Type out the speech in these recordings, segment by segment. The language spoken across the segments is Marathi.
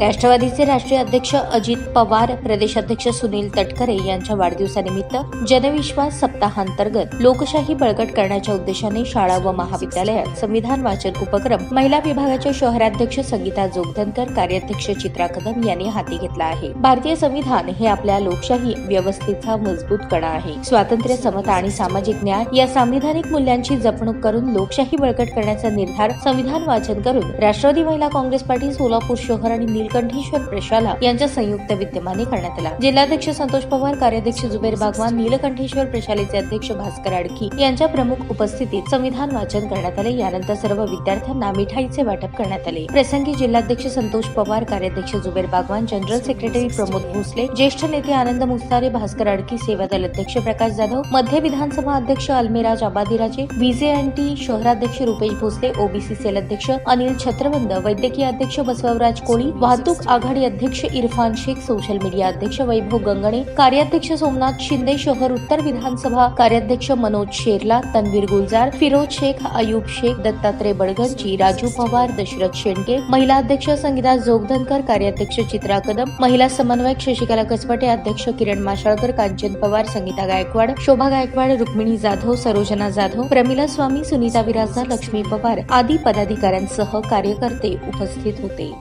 राष्ट्रवादीचे राष्ट्रीय अध्यक्ष अजित पवार, प्रदेशाध्यक्ष सुनील तटकरे यांच्या वाढदिवसानिमित्त जनविश्वास सप्ताहांतर्गत लोकशाही बळकट करण्याच्या उद्देशाने शाळा व महाविद्यालयात संविधान वाचन उपक्रम महिला विभागाच्या शहराध्यक्ष संगीता जोगधनकर, कार्याध्यक्ष चित्रा कदम यांनी हाती घेतला आहे। भारतीय संविधान हे आपल्या लोकशाही व्यवस्थेचा मजबूत कणा आहे। स्वातंत्र्य, समता आणि सामाजिक न्याय या संविधानिक मूल्यांची जपणूक करून लोकशाही बळकट करण्याचा निर्धार संविधान वाचन करून राष्ट्रवादी महिला काँग्रेस पार्टी सोलापूर शहर आणि नीलकंठेश्वर प्रशाला यांच्या संयुक्त विद्यमाने करण्यात आला। जिल्हाध्यक्ष संतोष पवार, कार्याध्यक्ष जुबेर बागवान, नीलकंठेश्वर प्रशालेचे अध्यक्ष भास्कर आडकी यांच्या प्रमुख उपस्थितीत संविधान वाचन करण्यात आले। यानंतर सर्व विद्यार्थ्यांना मिठाईचे वाटप करण्यात आले। प्रसंगी जिल्हाध्यक्ष संतोष पवार, कार्याध्यक्ष जुबेर बागवान, जनरल सेक्रेटरी प्रमोद भोसले, ज्येष्ठ नेते आनंद मुस्तारे, भास्कर आडकी, सेवा दल अध्यक्ष प्रकाश जाधव, मध्य विधानसभा अध्यक्ष अलमेराज आबादिराजे, व्हीजेएनटी शहराध्यक्ष रुपेश भोसले, ओबीसी सेल अध्यक्ष अनिल छत्रबंद, वैद्यकीय अध्यक्ष बसवराज कोळी, वाहतूक आघाडी अध्यक्ष इरफान शेख, सोशल मीडिया अध्यक्ष वैभव गंगणे, कार्याध्यक्ष सोमनाथ शिंदे, शहर उत्तर विधानसभा कार्याध्यक्ष मनोज शेरला, तन्वीर गुलजार, फिरोज शेख, अयूब शेख, दत्तात्रय बडगंची, राजू पवार, दशरथ शेंडके, महिला अध्यक्ष संगीता जोगधनकर, कार्याध्यक्ष चित्रा कदम, महिला समन्वयक शशिकला कसपटे, अध्यक्ष किरण माशाळकर, कांचन पवार, संगीता गायकवाड, शोभा गायकवाड, रुक्मिणी जाधव, सरोजना जाधव, प्रमिला स्वामी, सुनीता विराजदार, लक्ष्मी पवार आदी पदाधिकाऱ्यांसह कार्यकर्ते उपस्थित होते।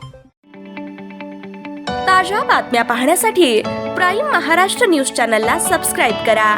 ताज्या बातम्या पाहण्यासाठी प्राईम महाराष्ट्र न्यूज चॅनलला सबस्क्राईब करा।